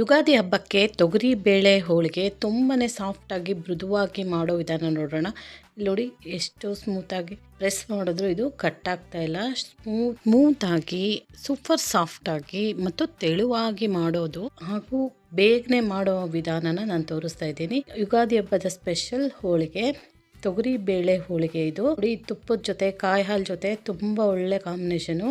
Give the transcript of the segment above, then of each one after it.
ಯುಗಾದಿ ಹಬ್ಬಕ್ಕೆ ತೊಗರಿ ಬೇಳೆ ಹೋಳಿಗೆ ತುಂಬಾ ಸಾಫ್ಟಾಗಿ ಮೃದುವಾಗಿ ಮಾಡೋ ವಿಧಾನ ನೋಡೋಣ. ಇಲ್ಲಿ ನೋಡಿ ಎಷ್ಟು ಸ್ಮೂತಾಗಿ ಪ್ರೆಸ್ ಮಾಡಿದ್ರು ಇದು ಕಟ್ ಆಗ್ತಾ ಇಲ್ಲ. ಸ್ಮೂತಾಗಿ ಸೂಪರ್ ಸಾಫ್ಟಾಗಿ ಮತ್ತು ತೆಳುವಾಗಿ ಮಾಡೋದು ಹಾಗೂ ಬೇಗನೆ ಮಾಡೋ ವಿಧಾನನ ನಾನು ತೋರಿಸ್ತಾ ಇದ್ದೀನಿ. ಯುಗಾದಿ ಹಬ್ಬದ ಸ್ಪೆಷಲ್ ಹೋಳಿಗೆ ತೊಗರಿ ಬೇಳೆ ಹೋಳಿಗೆ. ಇದು ನೋಡಿ ತುಪ್ಪದ ಜೊತೆ ಕಾಯಿ ಹಾಲು ಜೊತೆ ತುಂಬ ಒಳ್ಳೆ ಕಾಂಬಿನೇಷನು.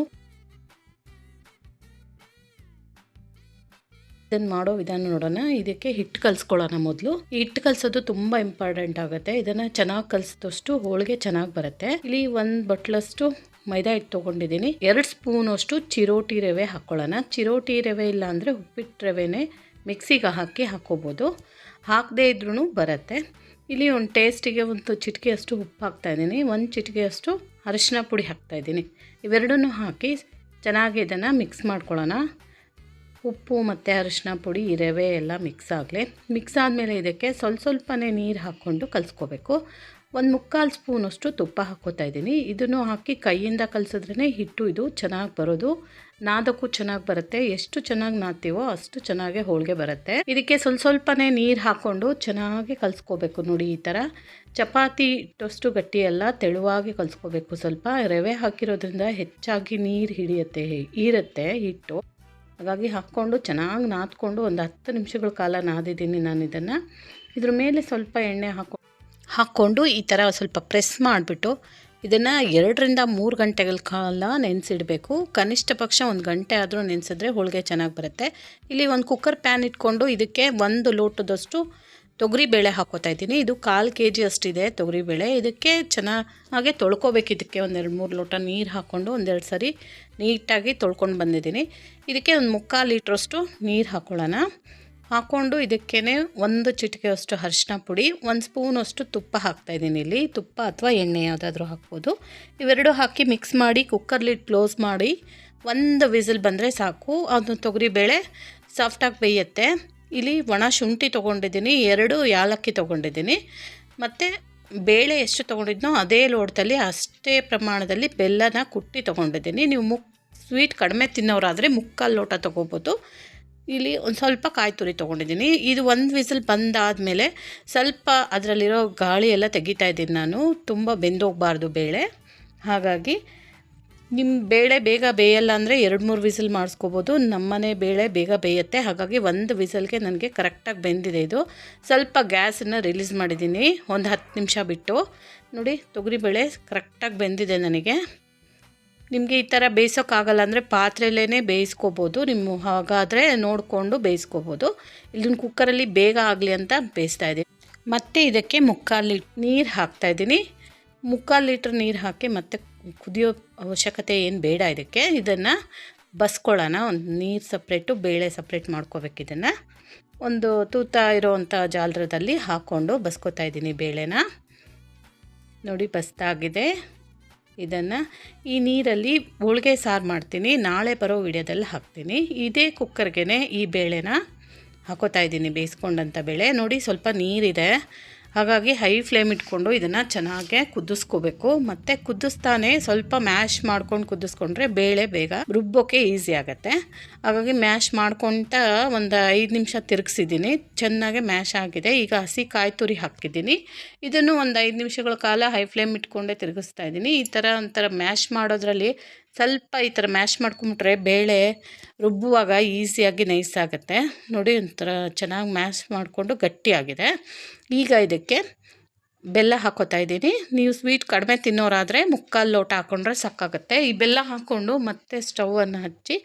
ಇದನ್ನು ಮಾಡೋ ವಿಧಾನ ನೋಡೋಣ. ಇದಕ್ಕೆ ಹಿಟ್ಟು ಕಲಿಸ್ಕೊಳ್ಳೋಣ. ಮೊದಲು ಹಿಟ್ಟು ಕಲಿಸೋದು ತುಂಬ ಇಂಪಾರ್ಟೆಂಟ್ ಆಗುತ್ತೆ. ಇದನ್ನು ಚೆನ್ನಾಗಿ ಕಲಿಸಿದಷ್ಟು ಹೋಳಿಗೆ ಚೆನ್ನಾಗಿ ಬರುತ್ತೆ. ಇಲ್ಲಿ 1 ಬಟ್ಲಷ್ಟು ಮೈದಾ ಹಿಟ್ಟು ತೊಗೊಂಡಿದ್ದೀನಿ. 2 ಸ್ಪೂನ್ ಅಷ್ಟು ಚಿರೋಟಿ ರವೆ ಹಾಕ್ಕೊಳ್ಳೋಣ. ಚಿರೋಟಿ ರವೆ ಇಲ್ಲ ಅಂದರೆ ಉಪ್ಪಿಟ್ಟು ರವೆನೇ ಮಿಕ್ಸಿಗೆ ಹಾಕ್ಕೋಬೋದು. ಹಾಕದೇ ಇದ್ರೂ ಬರುತ್ತೆ. ಇಲ್ಲಿ ಒಂದು ಟೇಸ್ಟಿಗೆ ಒಂದು ಚಿಟಿಕೆಯಷ್ಟು ಉಪ್ಪು ಹಾಕ್ತಾಯಿದ್ದೀನಿ. 1 ಚಿಟಿಕೆಯಷ್ಟು ಅರಿಶಿನ ಪುಡಿ ಹಾಕ್ತಾಯಿದ್ದೀನಿ. ಇವೆರಡನ್ನೂ ಹಾಕಿ ಚೆನ್ನಾಗಿ ಇದನ್ನು ಮಿಕ್ಸ್ ಮಾಡ್ಕೊಳ್ಳೋಣ. ಉಪ್ಪು ಮತ್ತು ಅರಿಶಿನ ಪುಡಿ ರವೆ ಎಲ್ಲ ಮಿಕ್ಸ್ ಆಗಲಿ. ಮಿಕ್ಸ್ ಆದಮೇಲೆ ಇದಕ್ಕೆ ಸ್ವಲ್ಪನೇ ನೀರು ಹಾಕ್ಕೊಂಡು ಕಲಿಸ್ಕೋಬೇಕು. 1/4 ಸ್ಪೂನಷ್ಟು ತುಪ್ಪ ಹಾಕ್ಕೋತಾ ಇದ್ದೀನಿ. ಇದನ್ನು ಹಾಕಿ ಕೈಯಿಂದ ಕಲಿಸಿದ್ರೇ ಹಿಟ್ಟು ಇದು ಚೆನ್ನಾಗಿ ಬರೋದು. ನಾದಕ್ಕೂ ಚೆನ್ನಾಗಿ ಬರುತ್ತೆ. ಎಷ್ಟು ಚೆನ್ನಾಗಿ ನಾದ್ತೀವೋ ಅಷ್ಟು ಚೆನ್ನಾಗಿ ಹೋಳಿಗೆ ಬರುತ್ತೆ. ಇದಕ್ಕೆ ಸ್ವಲ್ಪನೇ ನೀರು ಹಾಕ್ಕೊಂಡು ಚೆನ್ನಾಗಿ ಕಲಿಸ್ಕೋಬೇಕು. ನೋಡಿ ಈ ಥರ ಚಪಾತಿ ಹಿಟ್ಟಷ್ಟು ಗಟ್ಟಿ ಎಲ್ಲ ತೆಳುವಾಗಿ ಕಲಿಸ್ಕೋಬೇಕು. ಸ್ವಲ್ಪ ರವೆ ಹಾಕಿರೋದ್ರಿಂದ ಹೆಚ್ಚಾಗಿ ನೀರು ಹೀರುತ್ತೆ ಹಿಟ್ಟು. ಹಾಗಾಗಿ ಹಾಕ್ಕೊಂಡು ಚೆನ್ನಾಗಿ ನಾದ್ಕೊಂಡು ಒಂದು 10 ನಿಮಿಷಗಳ ಕಾಲ ನಾದಿದ್ದೀನಿ ನಾನು ಇದನ್ನು. ಇದ್ರ ಮೇಲೆ ಸ್ವಲ್ಪ ಎಣ್ಣೆ ಹಾಕ್ಕೊಂಡು ಈ ಥರ ಸ್ವಲ್ಪ ಪ್ರೆಸ್ ಮಾಡಿಬಿಟ್ಟು ಇದನ್ನು 2 ರಿಂದ 3 ಗಂಟೆಗಳ ಕಾಲ ನೆನೆಸಿಡಬೇಕು. ಕನಿಷ್ಠ ಪಕ್ಷ 1 ಗಂಟೆ ಆದರೂ ನೆನೆಸಿದ್ರೆ ಹೋಳಿಗೆ ಚೆನ್ನಾಗಿ ಬರುತ್ತೆ. ಇಲ್ಲಿ ಒಂದು ಕುಕ್ಕರ್ ಪ್ಯಾನ್ ಇಟ್ಕೊಂಡು ಇದಕ್ಕೆ 1 ಲೋಟದಷ್ಟು ತೊಗರಿಬೇಳೆ ಹಾಕ್ಕೋತಾ ಇದ್ದೀನಿ. ಇದು 1/4 kg ಅಷ್ಟಿದೆ ತೊಗರಿಬೇಳೆ. ಇದಕ್ಕೆ ಚೆನ್ನಾಗಿ ತೊಳ್ಕೊಬೇಕು. ಇದಕ್ಕೆ 1-2-3 ಲೋಟ ನೀರು ಹಾಕ್ಕೊಂಡು 1-2 ಸರಿ ನೀಟಾಗಿ ತೊಳ್ಕೊಂಡು ಬಂದಿದ್ದೀನಿ. ಇದಕ್ಕೆ 1/4 ಲೀಟ್ರಷ್ಟು ನೀರು ಹಾಕ್ಕೊಳ್ಳೋಣ. ಹಾಕ್ಕೊಂಡು ಇದಕ್ಕೇ 1 ಚಿಟಿಕೆಯಷ್ಟು ಅರಿಶಿನ ಪುಡಿ, 1 ಸ್ಪೂನಷ್ಟು ತುಪ್ಪ ಹಾಕ್ತಾಯಿದ್ದೀನಿ. ಇಲ್ಲಿ ತುಪ್ಪ ಅಥವಾ ಎಣ್ಣೆ ಯಾವುದಾದ್ರೂ ಹಾಕ್ಬೋದು. ಇವೆರಡು ಹಾಕಿ ಮಿಕ್ಸ್ ಮಾಡಿ ಕುಕ್ಕರ್ ಲಿಡ್ ಕ್ಲೋಸ್ ಮಾಡಿ 1 ವಿಸಿಲ್ ಬಂದರೆ ಸಾಕು. ಅದು ತೊಗರಿಬೇಳೆ ಸಾಫ್ಟಾಗಿ ಬೇಯುತ್ತೆ. ಇಲ್ಲಿ ಒಣ ಶುಂಠಿ ತೊಗೊಂಡಿದ್ದೀನಿ, 2 ಏಲಕ್ಕಿ ತೊಗೊಂಡಿದ್ದೀನಿ. ಮತ್ತು ಬೇಳೆ ಎಷ್ಟು ತೊಗೊಂಡಿದ್ನೋ ಅದೇ ಲೋಟದಲ್ಲಿ ಅಷ್ಟೇ ಪ್ರಮಾಣದಲ್ಲಿ ಬೆಲ್ಲನ ಕುಟ್ಟಿ ತೊಗೊಂಡಿದ್ದೀನಿ. ನೀವು ಸ್ವೀಟ್ ಕಡಿಮೆ ತಿನ್ನೋರಾದರೆ 1/4 ಲೋಟ ತೊಗೋಬೋದು. ಇಲ್ಲಿ ಒಂದು ಸ್ವಲ್ಪ ಕಾಯಿ ತುರಿ ತೊಗೊಂಡಿದ್ದೀನಿ. ಇದು 1 ವಿಸಿಲ್ ಬಂದಾದಮೇಲೆ ಸ್ವಲ್ಪ ಅದರಲ್ಲಿರೋ ಗಾಳಿ ಎಲ್ಲ ತೆಗಿತಾ ಇದ್ದೀನಿ ನಾನು. ತುಂಬ ಬೆಂದೋಗಬಾರ್ದು ಬೇಳೆ. ಹಾಗಾಗಿ ನಿಮ್ಮ ಬೇಳೆ ಬೇಗ ಬೇಯಲ್ಲ ಅಂದರೆ 2-3 ವಿಸಿಲ್ ಮಾಡಿಸ್ಕೋಬೋದು. ನಮ್ಮನೆ ಬೇಳೆ ಬೇಗ ಬೇಯುತ್ತೆ. ಹಾಗಾಗಿ 1 ವಿಸಲ್ಗೆ ನನಗೆ ಕರೆಕ್ಟಾಗಿ ಬೆಂದಿದೆ. ಇದು ಸ್ವಲ್ಪ ಗ್ಯಾಸನ್ನು ರಿಲೀಸ್ ಮಾಡಿದ್ದೀನಿ ಒಂದು 10 ನಿಮಿಷ ಬಿಟ್ಟು. ನೋಡಿ ತೊಗರಿಬೇಳೆ ಕರೆಕ್ಟಾಗಿ ಬೆಂದಿದೆ ನನಗೆ. ನಿಮಗೆ ಈ ಥರ ಬೇಯಿಸೋಕ್ಕಾಗಲ್ಲ ಅಂದರೆ ಪಾತ್ರೆಯಲ್ಲೇ ಬೇಯಿಸ್ಕೋಬೋದು. ಹಾಗಾದರೆ ನೋಡಿಕೊಂಡು ಬೇಯಿಸ್ಕೋಬೋದು. ಇಲ್ಲಿನ ಕುಕ್ಕರಲ್ಲಿ ಬೇಗ ಆಗಲಿ ಅಂತ ಬೇಯಿಸ್ತಾ ಇದ್ದೀನಿ. ಮತ್ತು ಇದಕ್ಕೆ 1/4 ಲೀಟ್ರ್ ನೀರು ಹಾಕ್ತಾಯಿದ್ದೀನಿ. 1/4 ಲೀಟ್ರ್ ನೀರು ಹಾಕಿ ಮತ್ತೆ ಕುದಿಯೋ ಅವಶ್ಯಕತೆ ಏನು ಬೇಡ. ಇದಕ್ಕೆ ಇದನ್ನು ಬಸ್ಕೊಳ್ಳೋಣ. ಒಂದು ನೀರು ಸಪ್ರೇಟು ಬೇಳೆ ಸಪ್ರೇಟ್ ಮಾಡ್ಕೋಬೇಕು. ಇದನ್ನು ಒಂದು ತೂತ ಇರೋವಂಥ ಜಾಲರದಲ್ಲಿ ಹಾಕ್ಕೊಂಡು ಬಸ್ಕೋತಾ ಇದ್ದೀನಿ ಬೇಳೆನ. ನೋಡಿ ಬಸ್ತಾಗಿದೆ. ಇದನ್ನು ಈ ನೀರಲ್ಲಿ ಹೋಳಿಗೆ ಸಾರು ಮಾಡ್ತೀನಿ. ನಾಳೆ ಬರೋ ವಿಡಿಯೋದಲ್ಲಿ ಹಾಕ್ತೀನಿ. ಇದೇ ಕುಕ್ಕರ್ಗೆ ಈ ಬೇಳೆನ ಹಾಕೋತಾ ಇದ್ದೀನಿ, ಬೇಯಿಸ್ಕೊಂಡಂಥ ಬೇಳೆ. ನೋಡಿ ಸ್ವಲ್ಪ ನೀರಿದೆ. ಹಾಗಾಗಿ ಹೈ ಫ್ಲೇಮ್ ಇಟ್ಕೊಂಡು ಇದನ್ನು ಚೆನ್ನಾಗೆ ಕುದಿಸ್ಕೋಬೇಕು. ಮತ್ತು ಕುದಿಸ್ತಾನೆ ಸ್ವಲ್ಪ ಮ್ಯಾಶ್ ಮಾಡ್ಕೊಂಡು ಕುದಿಸ್ಕೊಂಡ್ರೆ ಬೇಳೆ ಬೇಗ ರುಬ್ಬೋಕ್ಕೆ ಈಸಿ ಆಗುತ್ತೆ. ಹಾಗಾಗಿ ಮ್ಯಾಶ್ ಮಾಡ್ಕೊತ ಒಂದು 5 ನಿಮಿಷ ತಿರುಗಿಸಿದ್ದೀನಿ. ಚೆನ್ನಾಗೆ ಮ್ಯಾಶ್ ಆಗಿದೆ. ಈಗ ಹಸಿ ಕಾಯಿ ತುರಿ ಹಾಕಿದ್ದೀನಿ. ಇದನ್ನು ಒಂದು 5 ನಿಮಿಷಗಳ ಕಾಲ ಹೈ ಫ್ಲೇಮ್ ಇಟ್ಕೊಂಡೇ ತಿರುಗಿಸ್ತಾ ಇದ್ದೀನಿ. ಈ ಥರ ಒಂಥರ ಮ್ಯಾಶ್ ಮಾಡೋದ್ರಲ್ಲಿ ಸ್ವಲ್ಪ ಈ ಥರ ಮ್ಯಾಶ್ ಮಾಡ್ಕೊಂಬಿಟ್ರೆ ಬೇಳೆ ರುಬ್ಬುವಾಗ ಈಸಿಯಾಗಿ ನೈಸ್ ಆಗುತ್ತೆ. ನೋಡಿ ಒಂಥರ ಚೆನ್ನಾಗಿ ಮ್ಯಾಶ್ ಮಾಡಿಕೊಂಡು ಗಟ್ಟಿಯಾಗಿದೆ. ಈಗ ಇದಕ್ಕೆ ಬೆಲ್ಲ ಹಾಕ್ಕೋತಾ ಇದ್ದೀನಿ. ನೀವು ಸ್ವೀಟ್ ಕಡಿಮೆ ತಿನ್ನೋರಾದರೆ 1/4 ಲೋಟ ಹಾಕ್ಕೊಂಡ್ರೆ ಸಾಕಾಗುತ್ತೆ. ಈ ಬೆಲ್ಲ ಹಾಕ್ಕೊಂಡು ಮತ್ತೆ ಸ್ಟವನ್ನು ಹಚ್ಚಿ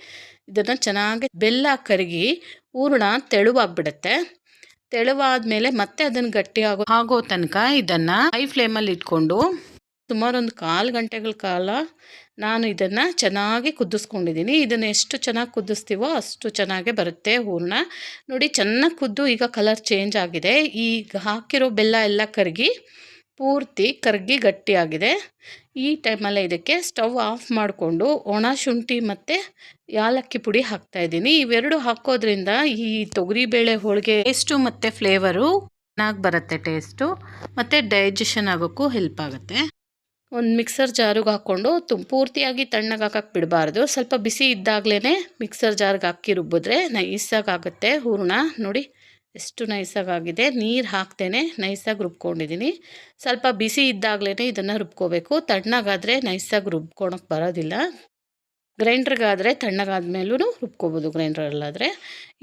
ಇದನ್ನು ಚೆನ್ನಾಗಿ ಬೆಲ್ಲ ಕರಗಿ ಹೂರಣ ತೆಳುವಾಗಿಬಿಡುತ್ತೆ. ತೆಳುವಾದ ಮತ್ತೆ ಅದನ್ನು ಗಟ್ಟಿ ಆಗೋ ತನಕ ಇದನ್ನು ಹೈ ಫ್ಲೇಮಲ್ಲಿ ಇಟ್ಕೊಂಡು ಸುಮಾರು ಒಂದು 1/4 ಗಂಟೆಗಳ ಕಾಲ ನಾನು ಇದನ್ನು ಚೆನ್ನಾಗಿ ಕುದಿಸ್ಕೊಂಡಿದ್ದೀನಿ. ಇದನ್ನು ಎಷ್ಟು ಚೆನ್ನಾಗಿ ಕುದಿಸ್ತೀವೋ ಅಷ್ಟು ಚೆನ್ನಾಗೇ ಬರುತ್ತೆ ಹೂರಣ. ನೋಡಿ ಚೆನ್ನಾಗಿ ಕುದ್ದು ಈಗ ಕಲರ್ ಚೇಂಜ್ ಆಗಿದೆ. ಈಗ ಹಾಕಿರೋ ಬೆಲ್ಲ ಎಲ್ಲ ಪೂರ್ತಿ ಕರಗಿ ಗಟ್ಟಿಯಾಗಿದೆ. ಈ ಟೈಮಲ್ಲೇ ಇದಕ್ಕೆ ಸ್ಟವ್ ಆಫ್ ಮಾಡಿಕೊಂಡು ಒಣ ಶುಂಠಿ ಮತ್ತು ಏಲಕ್ಕಿ ಪುಡಿ ಹಾಕ್ತಾಯಿದ್ದೀನಿ. ಇವೆರಡು ಹಾಕೋದ್ರಿಂದ ಈ ತೊಗರಿಬೇಳೆ ಹೋಳಿಗೆ ಟೇಸ್ಟು ಮತ್ತು ಫ್ಲೇವರು ಚೆನ್ನಾಗಿ ಬರುತ್ತೆ. ಟೇಸ್ಟು ಮತ್ತು ಡೈಜೆಷನ್ ಆಗೋಕ್ಕೂ ಹೆಲ್ಪ್ ಆಗುತ್ತೆ. ಒಂದು ಮಿಕ್ಸರ್ ಜಾರಿಗೆ ಹಾಕ್ಕೊಂಡು ಪೂರ್ತಿಯಾಗಿ ತಣ್ಣಗೆ ಹಾಕಕ್ಕೆ ಬಿಡಬಾರ್ದು. ಸ್ವಲ್ಪ ಬಿಸಿ ಇದ್ದಾಗಲೇ ಮಿಕ್ಸರ್ ಜಾರ್ಗೆ ಹಾಕಿ ರುಬ್ಬಿದ್ರೆ ನೈಸಾಗಿ ಆಗುತ್ತೆ ಹೂರಣ. ನೋಡಿ ಎಷ್ಟು ನೈಸಾಗಿದೆ. ನೀರು ಹಾಕ್ತೇನೆ ನೈಸಾಗಿ ರುಬ್ಕೊಂಡಿದ್ದೀನಿ. ಸ್ವಲ್ಪ ಬಿಸಿ ಇದ್ದಾಗಲೇ ಇದನ್ನು ರುಬ್ಕೋಬೇಕು. ತಣ್ಣಗಾದರೆ ನೈಸಾಗಿ ರುಬ್ಕೊಳಕ್ಕೆ ಬರೋದಿಲ್ಲ. ಗ್ರೈಂಡ್ರಿಗಾದರೆ ತಣ್ಣಗಾದ್ಮೇಲೂ ರುಬ್ಕೋಬೋದು ಗ್ರೈಂಡ್ರಲ್ಲಾದರೆ.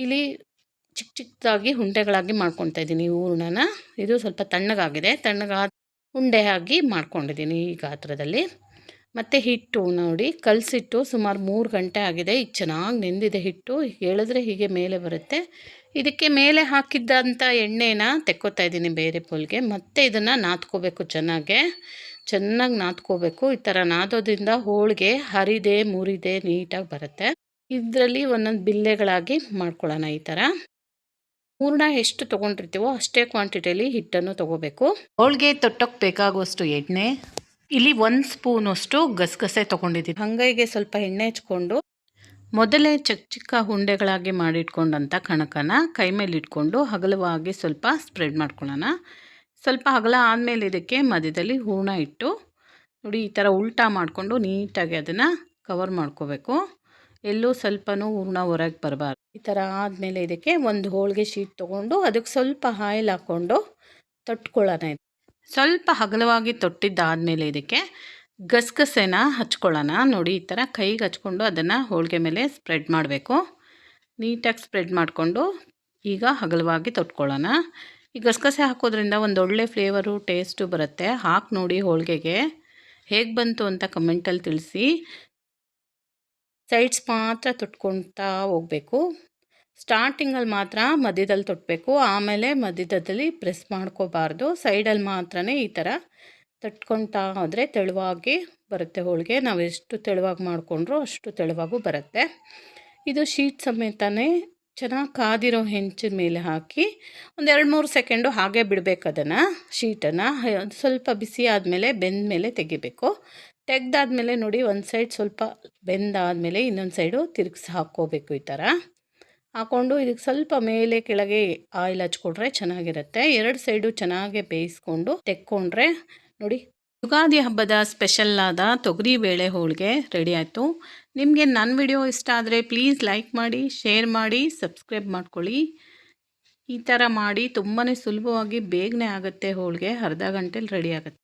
ಇಲ್ಲಿ ಚಿಕ್ಕ ಚಿಕ್ಕದಾಗಿ ಉಂಡೆಗಳಾಗಿ ಮಾಡ್ಕೊತಾ ಇದ್ದೀನಿ ಹೂರಣನ. ಇದು ಸ್ವಲ್ಪ ತಣ್ಣಗಾಗಿದೆ. ತಣ್ಣಗಾದ ಉಂಡೆ ಆಗಿ ಮಾಡ್ಕೊಂಡಿದ್ದೀನಿ ಈ ಗಾತ್ರದಲ್ಲಿ. ಮತ್ತು ಹಿಟ್ಟು ನೋಡಿ ಕಲಸಿಟ್ಟು ಸುಮಾರು 3 ಗಂಟೆ ಆಗಿದೆ. ಈಗ ಚೆನ್ನಾಗಿ ನೆಂದಿದೆ ಹಿಟ್ಟು. ಹೇಳಿದ್ರೆ ಹೀಗೆ ಮೇಲೆ ಬರುತ್ತೆ. ಇದಕ್ಕೆ ಮೇಲೆ ಹಾಕಿದ್ದಂಥ ಎಣ್ಣೆನ ತೆಕ್ಕೋತಾ ಇದ್ದೀನಿ ಬೇರೆ ಪೋಲ್ಗೆ. ಮತ್ತೆ ಇದನ್ನು ನಾದ್ಕೋಬೇಕು ಚೆನ್ನಾಗಿ ನಾದ್ಕೋಬೇಕು. ಈ ಥರ ನಾದೋದ್ರಿಂದ ಹೋಳಿಗೆ ಹರಿದೆ ಮುರಿದೆ ನೀಟಾಗಿ ಬರುತ್ತೆ. ಇದರಲ್ಲಿ ಒಂದೊಂದು ಬಿಲ್ಲೆಗಳಾಗಿ ಮಾಡ್ಕೊಳ್ಳೋಣ. ಈ ಥರ ಹೂರಣ ಎಷ್ಟು ತೊಗೊಂಡಿರ್ತೀವೋ ಅಷ್ಟೇ ಕ್ವಾಂಟಿಟಿಯಲ್ಲಿ ಹಿಟ್ಟನ್ನು ತೊಗೋಬೇಕು. ಹೋಳಿಗೆ ತೊಟ್ಟಕ್ಕೆ ಬೇಕಾಗುವಷ್ಟು ಎಣ್ಣೆ, ಇಲ್ಲಿ 1 ಸ್ಪೂನಷ್ಟು ಗಸಗಸೆ ತೊಗೊಂಡಿದ್ದೀನಿ. ಅಂಗೈಗೆ ಸ್ವಲ್ಪ ಎಣ್ಣೆ ಹಚ್ಕೊಂಡು ಮೊದಲೇ ಚಿಕ್ಕ ಉಂಡೆಗಳಾಗಿ ಮಾಡಿಟ್ಕೊಂಡಂಥ ಕಣಕನ ಕೈ ಮೇಲೆ ಇಟ್ಕೊಂಡು ಅಗಲವಾಗಿ ಸ್ವಲ್ಪ ಸ್ಪ್ರೆಡ್ ಮಾಡ್ಕೊಳ್ಳೋಣ. ಸ್ವಲ್ಪ ಅಗಲ ಆದಮೇಲೆ ಇದಕ್ಕೆ ಮಧ್ಯದಲ್ಲಿ ಹೂರಣ ಇಟ್ಟು ನೋಡಿ ಈ ಥರ ಉಲ್ಟಾ ಮಾಡಿಕೊಂಡು ನೀಟಾಗಿ ಅದನ್ನು ಕವರ್ ಮಾಡ್ಕೋಬೇಕು. ಎಲ್ಲೂ ಸ್ವಲ್ಪನೂ ಹೂರಣ ಹೊರಗೆ ಬರಬಾರ್ದು. ಈ ಥರ ಆದಮೇಲೆ ಇದಕ್ಕೆ ಒಂದು ಹೋಳಿಗೆ ಶೀಟ್ ತೊಗೊಂಡು ಅದಕ್ಕೆ ಸ್ವಲ್ಪ ಆಯಿಲ್ ಹಾಕ್ಕೊಂಡು ತೊಟ್ಕೊಳ್ಳೋಣ. ಸ್ವಲ್ಪ ಅಗಲವಾಗಿ ತೊಟ್ಟಿದ್ದಾದಮೇಲೆ ಇದಕ್ಕೆ ಗಸಗಸೆನ ಹಚ್ಕೊಳ್ಳೋಣ. ನೋಡಿ ಈ ಥರ ಕೈಗೆ ಹಚ್ಕೊಂಡು ಅದನ್ನು ಹೋಳಿಗೆ ಮೇಲೆ ಸ್ಪ್ರೆಡ್ ಮಾಡಬೇಕು. ನೀಟಾಗಿ ಸ್ಪ್ರೆಡ್ ಮಾಡಿಕೊಂಡು ಈಗ ಅಗಲವಾಗಿ ತೊಟ್ಕೊಳ್ಳೋಣ. ಈ ಗಸಗಸೆ ಹಾಕೋದ್ರಿಂದ ಒಂದೊಳ್ಳೆ ಫ್ಲೇವರು ಟೇಸ್ಟು ಬರುತ್ತೆ. ಹಾಕಿ ನೋಡಿ ಹೋಳಿಗೆಗೆ ಹೇಗೆ ಬಂತು ಅಂತ ಕಮೆಂಟಲ್ಲಿ ತಿಳಿಸಿ. ಸೈಡ್ಸ್ ಮಾತ್ರ ತೊಟ್ಕೊಳ್ತಾ ಹೋಗಬೇಕು. ಸ್ಟಾರ್ಟಿಂಗಲ್ಲಿ ಮಾತ್ರ ಮಧ್ಯದಲ್ಲಿ ತೊಟ್ಟಬೇಕು, ಆಮೇಲೆ ಮಧ್ಯದಲ್ಲಿ ಪ್ರೆಸ್ ಮಾಡ್ಕೋಬಾರ್ದು. ಸೈಡಲ್ಲಿ ಮಾತ್ರನೇ ಈ ಥರ ತಟ್ಕೊಳ್ತಾ ಹೋದರೆ ತೆಳುವಾಗಿ ಬರುತ್ತೆ ಹೋಳಿಗೆ. ನಾವು ಎಷ್ಟು ತೆಳುವಾಗಿ ಮಾಡಿಕೊಂಡ್ರೂ ಅಷ್ಟು ತೆಳುವಾಗೂ ಬರುತ್ತೆ. ಇದು ಶೀಟ್ ಸಮೇತನೇ ಚೆನ್ನಾಗಿ ಕಾದಿರೋ ಹೆಂಚಿನ ಮೇಲೆ ಹಾಕಿ ಒಂದು 2-3 ಸೆಕೆಂಡು ಹಾಗೆ ಬಿಡಬೇಕು. ಅದನ್ನು ಶೀಟನ್ನು ಸ್ವಲ್ಪ ಬಿಸಿ ಆದಮೇಲೆ ಬೆಂದ ಮೇಲೆ ತೆಗಿಬೇಕು. ತೆಗೆದಾದ್ಮೇಲೆ ನೋಡಿ ಒಂದು ಸೈಡ್ ಸ್ವಲ್ಪ ಬೆಂದಾದಮೇಲೆ ಇನ್ನೊಂದು ಸೈಡು ತಿರುಗಿಸಿ ಹಾಕ್ಕೋಬೇಕು. ಈ ಥರ ಹಾಕ್ಕೊಂಡು ಇದಕ್ಕೆ ಸ್ವಲ್ಪ ಮೇಲೆ ಕೆಳಗೆ ಆಯಿಲ್ ಹಚ್ಕೊಂಡ್ರೆ ಚೆನ್ನಾಗಿರುತ್ತೆ. 2 ಸೈಡು ಚೆನ್ನಾಗಿ ಬೇಯಿಸ್ಕೊಂಡು ತೆಕ್ಕೊಂಡ್ರೆ ನೋಡಿ ಯುಗಾದಿ ಹಬ್ಬದ ಸ್ಪೆಷಲ್ ಆದ ತೊಗರಿಬೇಳೆ ಹೋಳಿಗೆ ರೆಡಿ ಆಯಿತು. ನಿಮಗೆ ನನ್ನ ವಿಡಿಯೋ ಇಷ್ಟ ಆದರೆ ಪ್ಲೀಸ್ ಲೈಕ್ ಮಾಡಿ, ಶೇರ್ ಮಾಡಿ, ಸಬ್ಸ್ಕ್ರೈಬ್ ಮಾಡ್ಕೊಳ್ಳಿ. ಈ ಥರ ಮಾಡಿ ತುಂಬಾ ಸುಲಭವಾಗಿ ಬೇಗನೆ ಆಗುತ್ತೆ ಹೋಳಿಗೆ. ಅರ್ಧ ಗಂಟೆಲಿ ರೆಡಿ ಆಗುತ್ತೆ.